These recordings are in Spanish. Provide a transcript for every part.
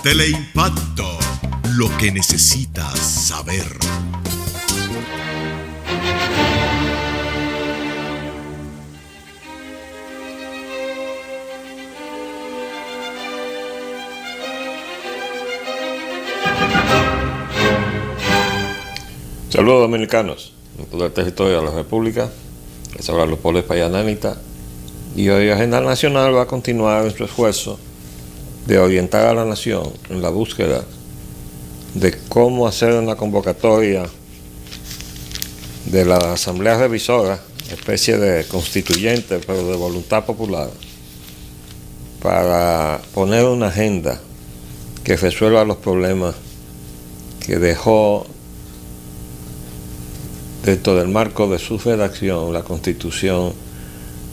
Teleimpacto, lo que necesitas saber. Saludos dominicanos, en todo el territorio de la República. Les habla Leopoldo Espaillat y hoy Agenda Nacional va a continuar en su esfuerzo de orientar a la nación en la búsqueda de cómo hacer una convocatoria de la Asamblea Revisora, especie de constituyente pero de voluntad popular, para poner una agenda que resuelva los problemas que dejó dentro del marco de su redacción la Constitución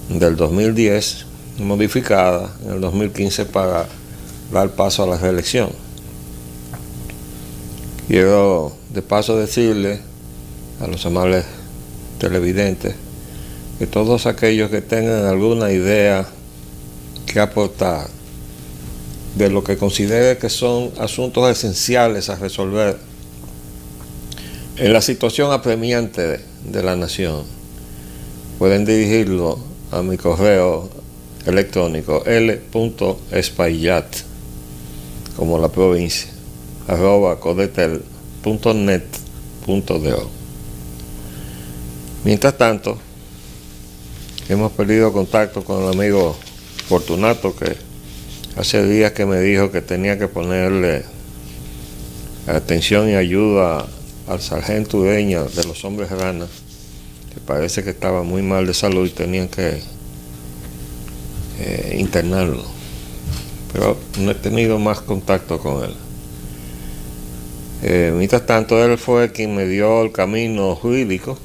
del 2010, modificada en el 2015 para dar paso a la reelección. Quiero de paso decirle a los amables televidentes que todos aquellos que tengan alguna idea que aportar de lo que considere que son asuntos esenciales a resolver en la situación apremiante de la nación, pueden dirigirlo a mi correo electrónico l.espaillat, como la provincia, @codetel.net.do. Mientras tanto, hemos perdido contacto con el amigo Fortunato, que hace días que me dijo que tenía que ponerle atención y ayuda al sargento Ureña de los Hombres Rana, que parece que estaba muy mal de salud y tenían que internarlo, pero no he tenido más contacto con él. Mientras tanto, él fue quien me dio el camino jurídico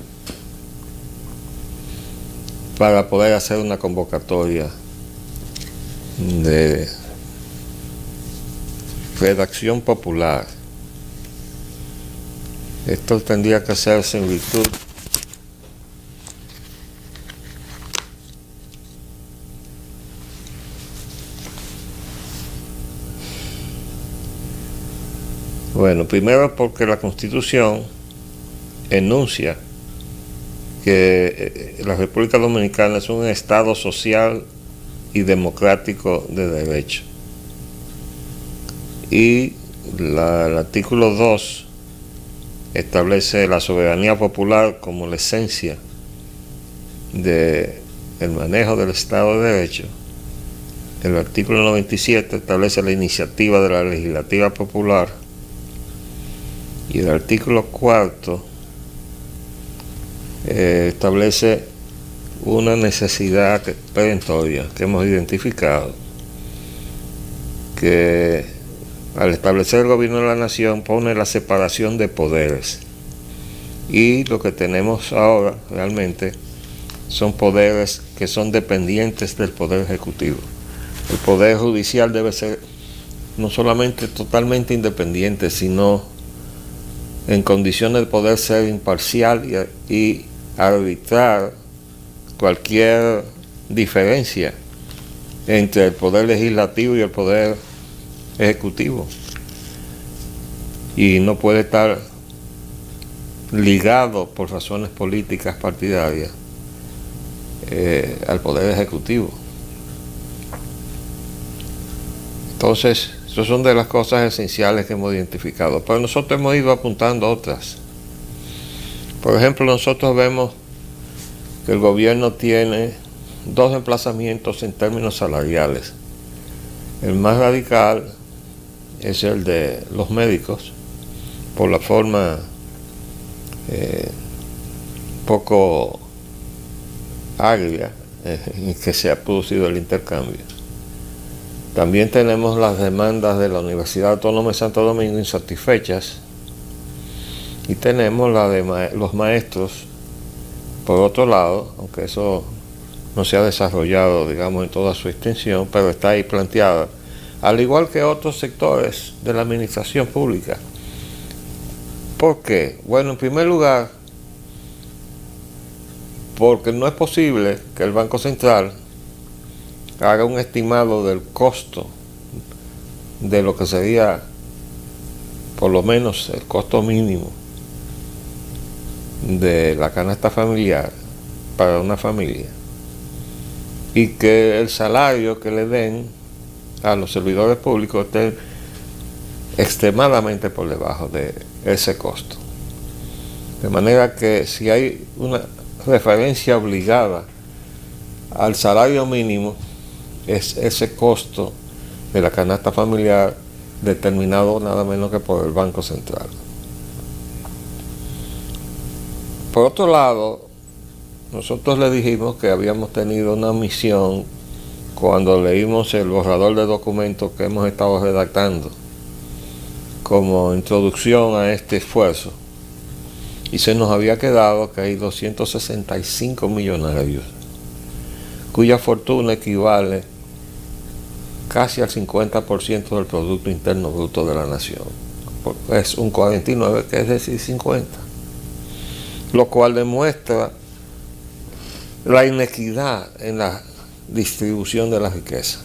para poder hacer una convocatoria de redacción popular. Esto tendría que hacerse en virtud primero porque la Constitución enuncia que la República Dominicana es un Estado social y democrático de derecho. Y el artículo 2 establece la soberanía popular como la esencia del manejo del Estado de Derecho. El artículo 97 establece la iniciativa de la legislativa popular. Y el artículo 4 establece una necesidad perentoria que hemos identificado, que al establecer el gobierno de la nación pone la separación de poderes, y lo que tenemos ahora realmente son poderes que son dependientes del poder ejecutivo. El poder judicial debe ser no solamente totalmente independiente, sino en condiciones de poder ser imparcial y arbitrar cualquier diferencia entre el poder legislativo y el poder ejecutivo, y no puede estar ligado por razones políticas partidarias al poder ejecutivo. Entonces, esas son de las cosas esenciales que hemos identificado, pero nosotros hemos ido apuntando otras. Por ejemplo, nosotros vemos que el gobierno tiene dos emplazamientos en términos salariales. El más radical es el de los médicos, por la forma poco agria en que se ha producido el intercambio. También tenemos las demandas de la Universidad Autónoma de Santo Domingo insatisfechas, y tenemos la de los maestros por otro lado, aunque eso no se ha desarrollado, digamos, en toda su extensión, pero está ahí planteada, al igual que otros sectores de la administración pública. ¿Por qué? Bueno, en primer lugar, porque no es posible que el Banco Central haga un estimado del costo de lo que sería por lo menos el costo mínimo de la canasta familiar para una familia, y que el salario que le den a los servidores públicos esté extremadamente por debajo de ese costo. De manera que si hay una referencia obligada al salario mínimo, es ese costo de la canasta familiar determinado nada menos que por el Banco Central. Por otro lado, nosotros le dijimos que habíamos tenido una misión cuando leímos el borrador de documentos que hemos estado redactando como introducción a este esfuerzo, y se nos había quedado que hay 265 millonarios cuya fortuna equivale casi al 50% del Producto Interno Bruto de la nación. Es un 49, que es decir 50, lo cual demuestra la inequidad en la distribución de la riqueza.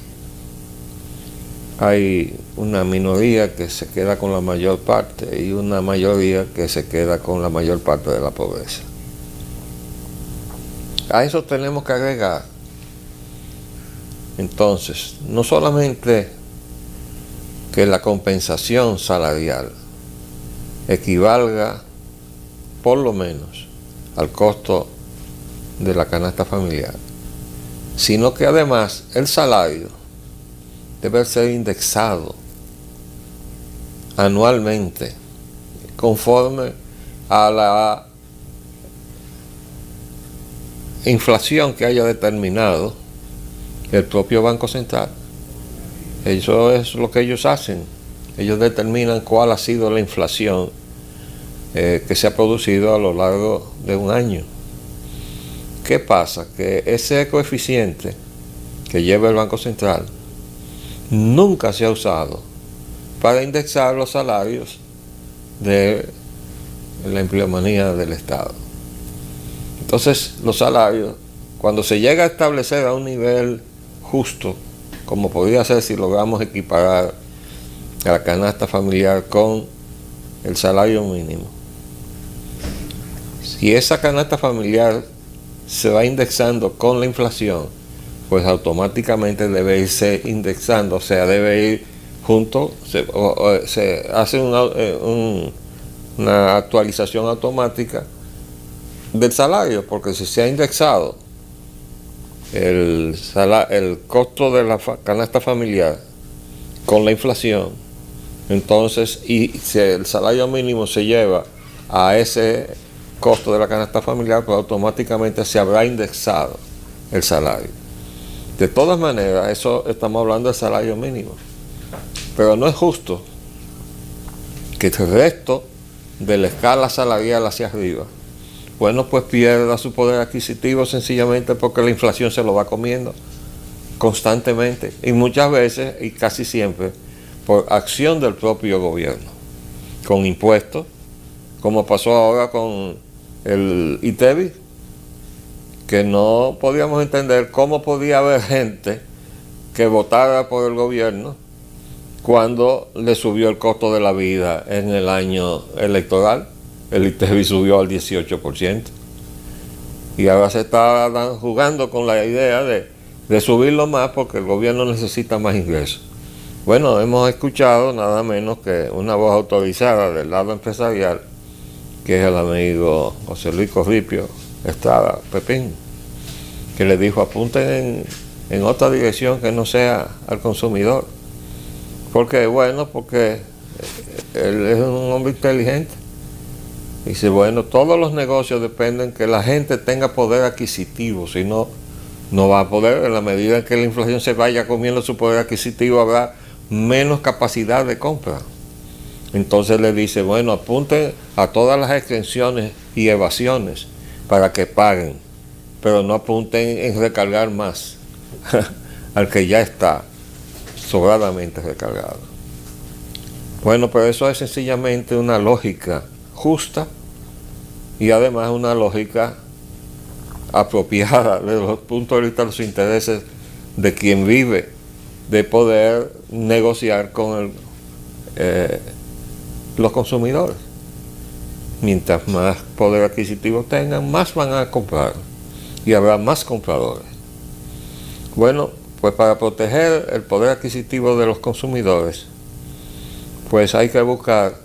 Hay una minoría que se queda con la mayor parte y una mayoría que se queda con la mayor parte de la pobreza. A eso tenemos que agregar, entonces, no solamente que la compensación salarial equivalga por lo menos al costo de la canasta familiar, sino que además el salario debe ser indexado anualmente conforme a la inflación que haya determinado el propio Banco Central. Eso es lo que ellos hacen. Ellos determinan cuál ha sido la inflación que se ha producido a lo largo de un año. ¿Qué pasa? Que ese coeficiente que lleva el Banco Central nunca se ha usado para indexar los salarios de la empleomanía del Estado. Entonces, los salarios, cuando se llega a establecer a un nivel justo, como podría ser si logramos equiparar a la canasta familiar con el salario mínimo, si esa canasta familiar se va indexando con la inflación, pues automáticamente debe irse indexando, o sea, debe ir junto, se hace una actualización automática del salario, porque si se ha indexado el costo de la canasta familiar con la inflación, entonces, y si el salario mínimo se lleva a ese costo de la canasta familiar, pues automáticamente se habrá indexado el salario. De todas maneras, eso estamos hablando del salario mínimo, pero no es justo que el resto de la escala salarial hacia arriba, bueno, pues pierda su poder adquisitivo sencillamente porque la inflación se lo va comiendo constantemente, y muchas veces, y casi siempre, por acción del propio gobierno, con impuestos, como pasó ahora con el ITEVI, que no podíamos entender cómo podía haber gente que votara por el gobierno cuando le subió el costo de la vida en el año electoral. El ITEVI subió al 18%, y ahora se está jugando con la idea de subirlo más porque el gobierno necesita más ingresos. Bueno, hemos escuchado nada menos que una voz autorizada del lado empresarial, que es el amigo José Luis Corripio Estrada Pepín, que le dijo: apunten en otra dirección que no sea al consumidor. Porque, bueno, porque él es un hombre inteligente. Dice, bueno, todos los negocios dependen que la gente tenga poder adquisitivo, si no, no va a poder. En la medida en que la inflación se vaya comiendo su poder adquisitivo, habrá menos capacidad de compra. Entonces le dice, bueno, apunten a todas las exenciones y evasiones para que paguen, pero no apunten en recargar más al que ya está sobradamente recargado. Bueno, pero eso es sencillamente una lógica justa y además una lógica apropiada desde los puntos de vista de los intereses de quien vive, de poder negociar con los consumidores. Mientras más poder adquisitivo tengan, más van a comprar y habrá más compradores. Bueno, pues para proteger el poder adquisitivo de los consumidores, pues hay que buscar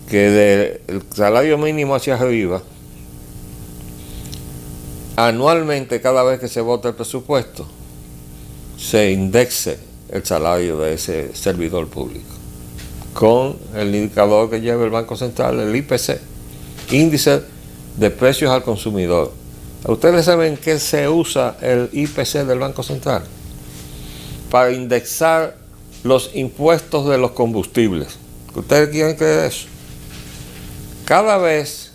que del salario mínimo hacia arriba, anualmente, cada vez que se vota el presupuesto, se indexe el salario de ese servidor público con el indicador que lleva el Banco Central, el IPC, Índice de Precios al Consumidor. ¿Ustedes saben qué se usa el IPC del Banco Central? Para indexar los impuestos de los combustibles. ¿Ustedes quieren creer eso? Cada vez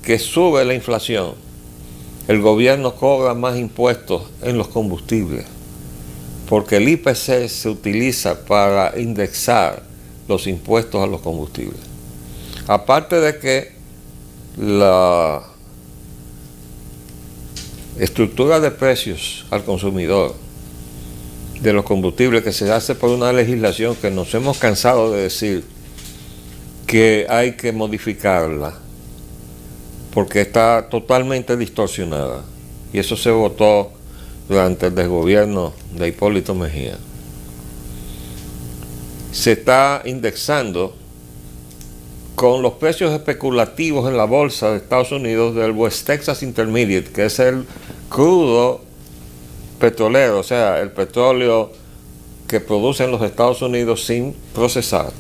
que sube la inflación, el gobierno cobra más impuestos en los combustibles, porque el IPC se utiliza para indexar los impuestos a los combustibles. Aparte de que la estructura de precios al consumidor de los combustibles, que se hace por una legislación que nos hemos cansado de decir que hay que modificarla, porque está totalmente distorsionada, y eso se votó durante el desgobierno de Hipólito Mejía. Se está indexando con los precios especulativos en la bolsa de Estados Unidos del West Texas Intermediate, que es el crudo petrolero, o sea, el petróleo que producen los Estados Unidos sin procesar,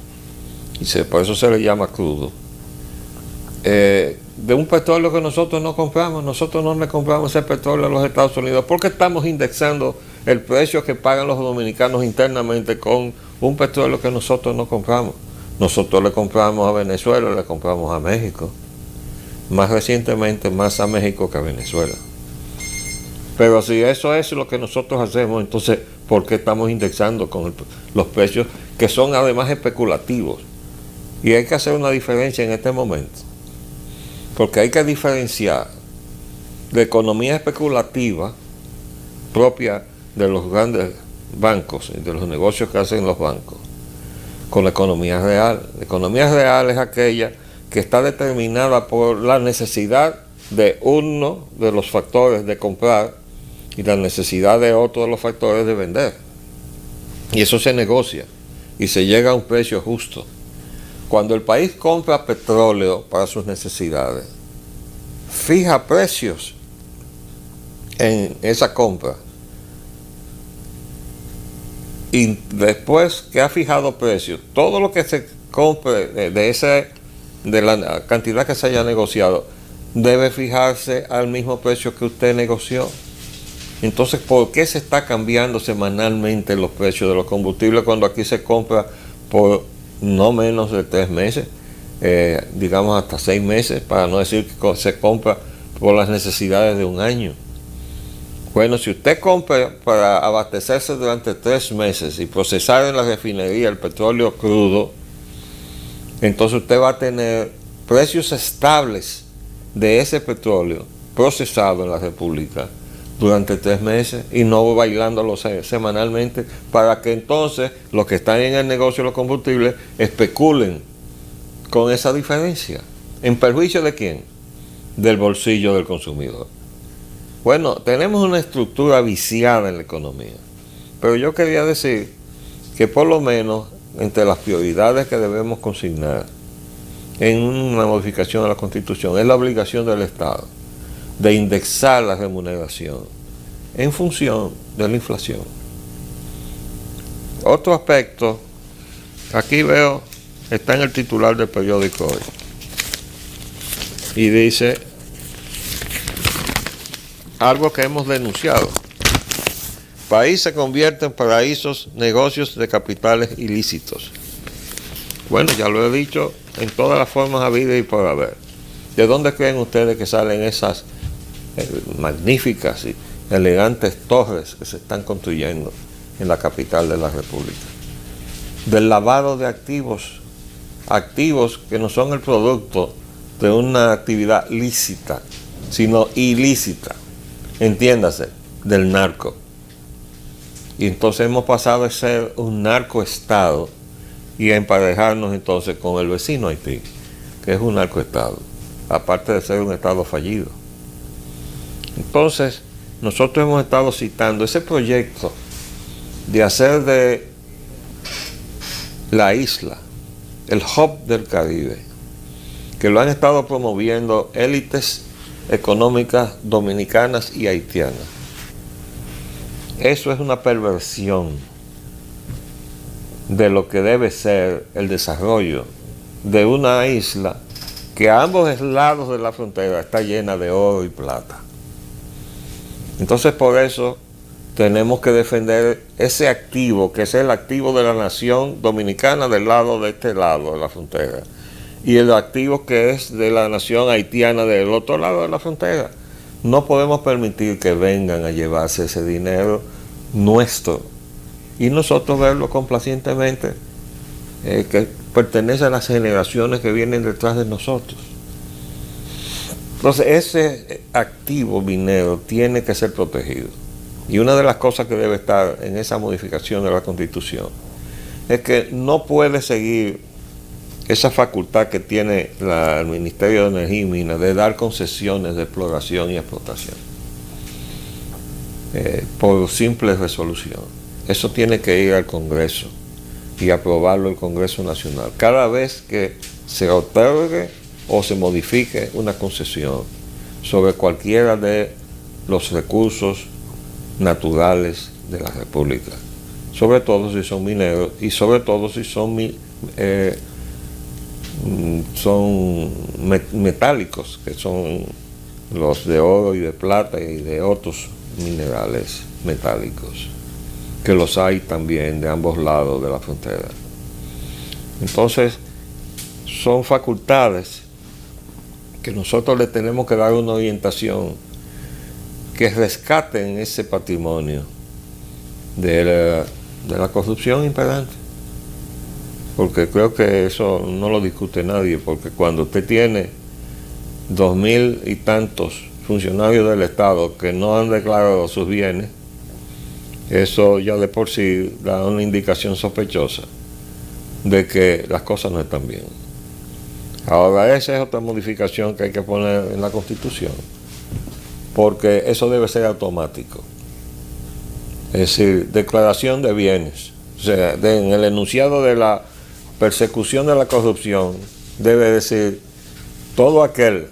y por eso se le llama crudo. De un petróleo que nosotros no compramos. Nosotros no le compramos ese petróleo a los Estados Unidos porque estamos indexando el precio que pagan los dominicanos internamente con un petróleo que nosotros no compramos. Nosotros le compramos a Venezuela, le compramos a México, más recientemente más a México que a Venezuela. Pero si eso es lo que nosotros hacemos, entonces ¿por qué estamos indexando con los precios que son además especulativos? Y hay que hacer una diferencia en este momento, porque hay que diferenciar la economía especulativa propia de los grandes bancos y de los negocios que hacen los bancos con la economía real. La economía real es aquella que está determinada por la necesidad de uno de los factores de comprar y la necesidad de otro de los factores de vender. Y eso se negocia y se llega a un precio justo. Cuando el país compra petróleo para sus necesidades, fija precios en esa compra. Y después que ha fijado precios, todo lo que se compre de la cantidad que se haya negociado, debe fijarse al mismo precio que usted negoció. Entonces, ¿por qué se está cambiando semanalmente los precios de los combustibles cuando aquí se compra por no menos de 3 meses, digamos hasta 6 meses, para no decir que se compra por las necesidades de un año? Bueno, si usted compra para abastecerse durante 3 meses y procesar en la refinería el petróleo crudo, entonces usted va a tener precios estables de ese petróleo procesado en la República durante 3 meses y no bailándolo semanalmente, para que entonces los que están en el negocio de los combustibles especulen con esa diferencia. ¿En perjuicio de quién? Del bolsillo del consumidor. Bueno, tenemos una estructura viciada en la economía, pero yo quería decir que por lo menos entre las prioridades que debemos consignar en una modificación de la Constitución es la obligación del Estado de indexar la remuneración en función de la inflación. Otro aspecto, aquí veo, está en el titular del periódico hoy, y dice algo que hemos denunciado: país se convierte en paraísos, negocios de capitales ilícitos. Bueno, ya lo he dicho en todas las formas habidas y por haber. ¿De dónde creen ustedes que salen esas magníficas y elegantes torres que se están construyendo en la capital de la República? Del lavado de activos que no son el producto de una actividad lícita sino ilícita, entiéndase, del narco. Y entonces hemos pasado de ser un narcoestado y a emparejarnos entonces con el vecino Haití, que es un narcoestado, aparte de ser un estado fallido. Entonces, nosotros hemos estado citando ese proyecto de hacer de la isla el hub del Caribe, que lo han estado promoviendo élites económicas dominicanas y haitianas. Eso es una perversión de lo que debe ser el desarrollo de una isla que a ambos lados de la frontera está llena de oro y plata. Entonces, por eso tenemos que defender ese activo, que es el activo de la nación dominicana del lado de este lado de la frontera, y el activo que es de la nación haitiana del otro lado de la frontera. No podemos permitir que vengan a llevarse ese dinero nuestro y nosotros verlo complacientemente, que pertenece a las generaciones que vienen detrás de nosotros. Entonces, ese activo minero tiene que ser protegido. Y una de las cosas que debe estar en esa modificación de la Constitución es que no puede seguir esa facultad que tiene el Ministerio de Energía y Minas de dar concesiones de exploración y explotación por simple resolución. Eso tiene que ir al Congreso y aprobarlo el Congreso Nacional cada vez que se otorgue o se modifique una concesión sobre cualquiera de los recursos naturales de la República, sobre todo si son mineros y sobre todo si son metálicos, que son los de oro y de plata y de otros minerales metálicos, que los hay también de ambos lados de la frontera. Entonces, son facultades que nosotros le tenemos que dar una orientación que rescaten ese patrimonio de la corrupción imperante. Porque creo que eso no lo discute nadie, porque cuando usted tiene 2.000 y tantos funcionarios del Estado que no han declarado sus bienes, eso ya de por sí da una indicación sospechosa de que las cosas no están bien. Ahora, esa es otra modificación que hay que poner en la Constitución, porque eso debe ser automático. Es decir, declaración de bienes. O sea, en el enunciado de la persecución de la corrupción debe decir: todo aquel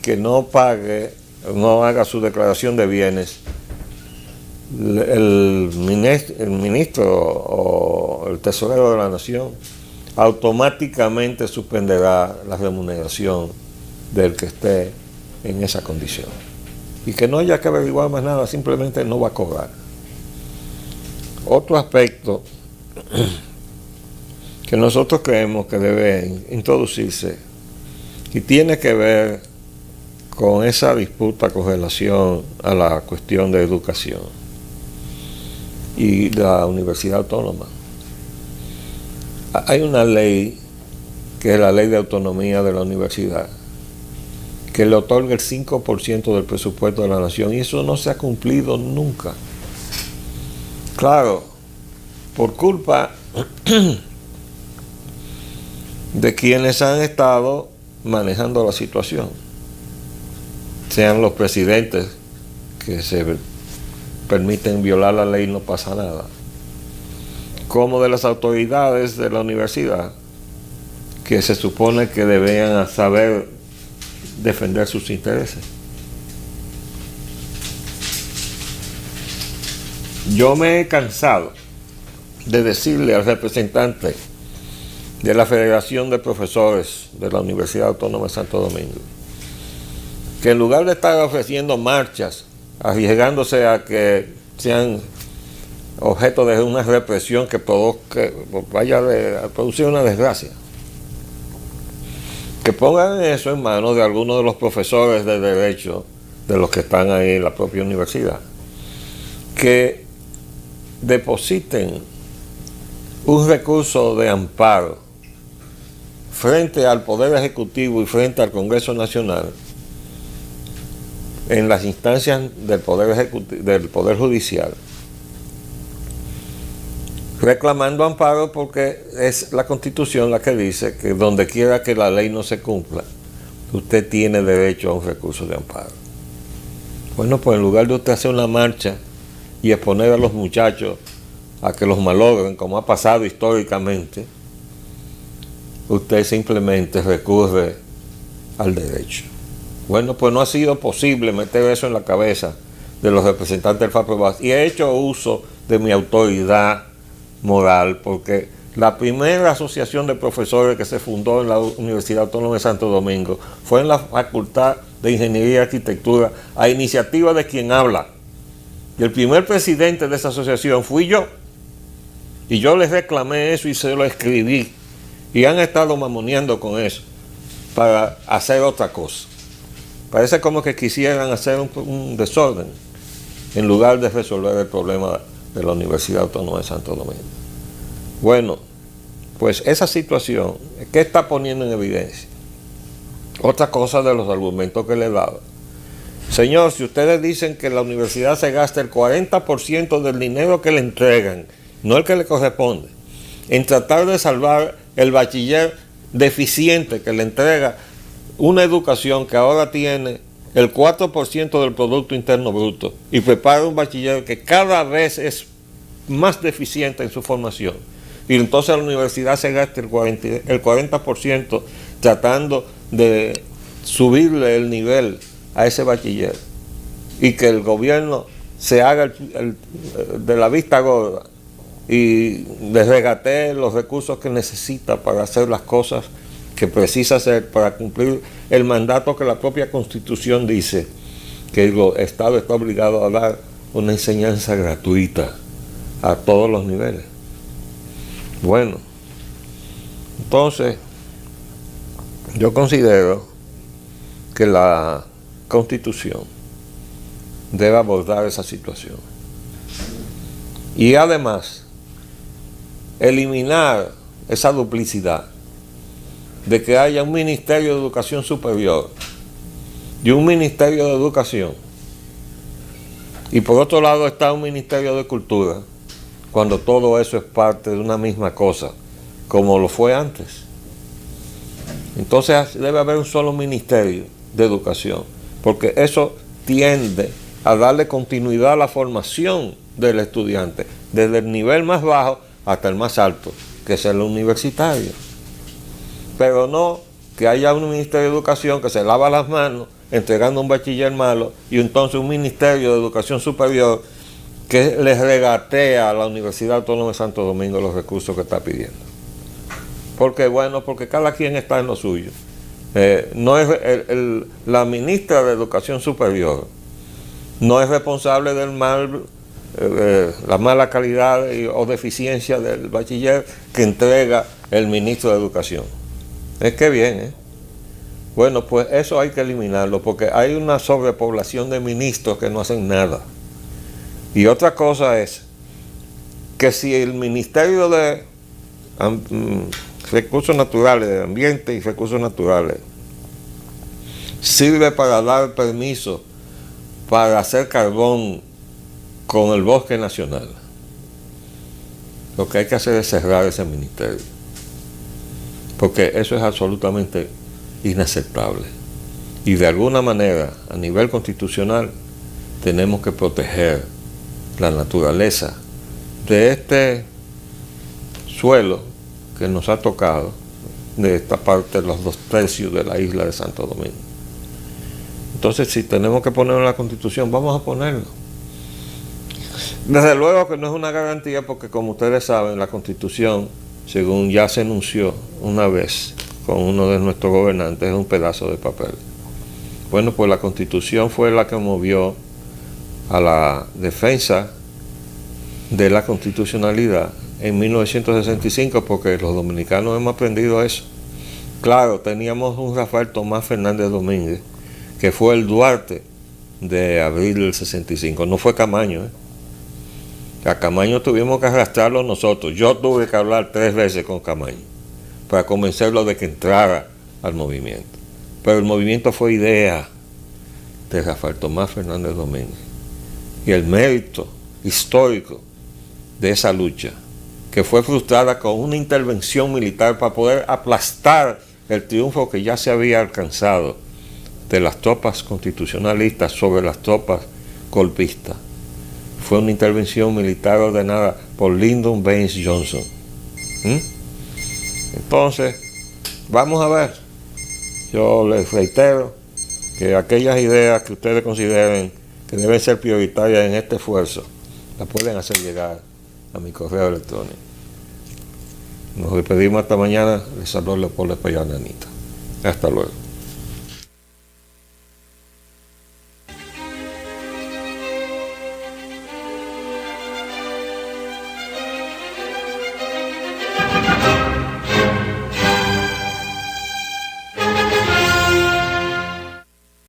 que no pague, no haga su declaración de bienes, el ministro o el tesorero de la nación automáticamente suspenderá la remuneración del que esté en esa condición. Y que no haya que averiguar más nada, simplemente no va a cobrar. Otro aspecto que nosotros creemos que debe introducirse y tiene que ver con esa disputa con relación a la cuestión de educación y la Universidad Autónoma. Hay una ley, que es la Ley de Autonomía de la Universidad, que le otorga el 5% del presupuesto de la nación, y eso no se ha cumplido nunca. Claro, por culpa de quienes han estado manejando la situación, sean los presidentes que se permiten violar la ley y no pasa nada, como de las autoridades de la universidad, que se supone que debían saber defender sus intereses. Yo me he cansado de decirle al representante de la Federación de Profesores de la Universidad Autónoma de Santo Domingo que en lugar de estar ofreciendo marchas, arriesgándose a que sean objeto de una represión que vaya a producir una desgracia, que pongan eso en manos de algunos de los profesores de derecho de los que están ahí en la propia universidad, que depositen un recurso de amparo frente al Poder Ejecutivo y frente al Congreso Nacional en las instancias del del Poder Judicial, reclamando amparo, porque es la Constitución la que dice que donde quiera que la ley no se cumpla, usted tiene derecho a un recurso de amparo. Bueno, pues en lugar de usted hacer una marcha y exponer a los muchachos a que los malogren, como ha pasado históricamente, usted simplemente recurre al derecho. Bueno, pues no ha sido posible meter eso en la cabeza de los representantes del FAPROBAS, y he hecho uso de mi autoridad moral, porque la primera asociación de profesores que se fundó en la Universidad Autónoma de Santo Domingo fue en la Facultad de Ingeniería y Arquitectura, a iniciativa de quien habla. Y el primer presidente de esa asociación fui yo. Y yo les reclamé eso y se lo escribí. Y han estado mamoneando con eso para hacer otra cosa. Parece como que quisieran hacer un desorden en lugar de resolver el problema de la Universidad Autónoma de Santo Domingo. Bueno, pues esa situación, ¿qué está poniendo en evidencia? Otra cosa de los argumentos que le he dado. Señor, si ustedes dicen que la universidad se gasta el 40% del dinero que le entregan, no el que le corresponde, en tratar de salvar el bachiller deficiente que le entrega una educación que ahora tiene el 4% del Producto Interno Bruto, y prepara un bachiller que cada vez es más deficiente en su formación, y entonces la universidad se gasta el 40% tratando de subirle el nivel a ese bachiller, y que el gobierno se haga de la vista gorda y le regatee los recursos que necesita para hacer las cosas que precisa hacer para cumplir el mandato que la propia Constitución dice, que el Estado está obligado a dar una enseñanza gratuita a todos los niveles. Bueno, entonces yo considero que la Constitución debe abordar esa situación y además eliminar esa duplicidad de que haya un Ministerio de Educación Superior y un Ministerio de Educación, y por otro lado está un Ministerio de Cultura, cuando todo eso es parte de una misma cosa, como lo fue antes. Entonces debe haber un solo Ministerio de Educación, porque eso tiende a darle continuidad a la formación del estudiante, desde el nivel más bajo hasta el más alto, que es el universitario. Pero no que haya un Ministerio de Educación que se lava las manos entregando un bachiller malo, y entonces un Ministerio de Educación Superior que les regatea a la Universidad Autónoma de Santo Domingo los recursos que está pidiendo. Porque bueno, porque cada quien está en lo suyo. No es la ministra de Educación Superior no es responsable del la mala calidad o deficiencia del bachiller que entrega el ministro de Educación. Es que bien, Bueno, pues eso hay que eliminarlo, porque hay una sobrepoblación de ministros que no hacen nada. Y otra cosa es que si el Ministerio de Recursos Naturales, de Ambiente y Recursos Naturales, sirve para dar permiso para hacer carbón con el bosque nacional, lo que hay que hacer es cerrar ese ministerio, porque eso es absolutamente inaceptable. Y de alguna manera, a nivel constitucional, tenemos que proteger la naturaleza de este suelo que nos ha tocado, de esta parte de los 2/3 de la isla de Santo Domingo. Entonces, si tenemos que ponerlo en la Constitución, vamos a ponerlo. Desde luego que no es una garantía, porque como ustedes saben, la Constitución, según ya se anunció una vez con uno de nuestros gobernantes, es un pedazo de papel. Bueno, pues la Constitución fue la que movió a la defensa de la constitucionalidad en 1965, porque los dominicanos hemos aprendido eso. Claro, teníamos un Rafael Tomás Fernández Domínguez, que fue el Duarte de abril del 65, no fue Camaño. A Camaño tuvimos que arrastrarlo nosotros. Yo tuve que hablar 3 veces con Camaño para convencerlo de que entrara al movimiento. Pero el movimiento fue idea de Rafael Tomás Fernández Domínguez y el mérito histórico de esa lucha, que fue frustrada con una intervención militar para poder aplastar el triunfo que ya se había alcanzado de las tropas constitucionalistas sobre las tropas golpistas. Fue una intervención militar ordenada por Lyndon Baines Johnson. Entonces, vamos a ver. Yo les reitero que aquellas ideas que ustedes consideren que deben ser prioritarias en este esfuerzo, las pueden hacer llegar a mi correo electrónico. Nos despedimos hasta mañana. Les saludo Leopoldo Espallá Nanita. Hasta luego.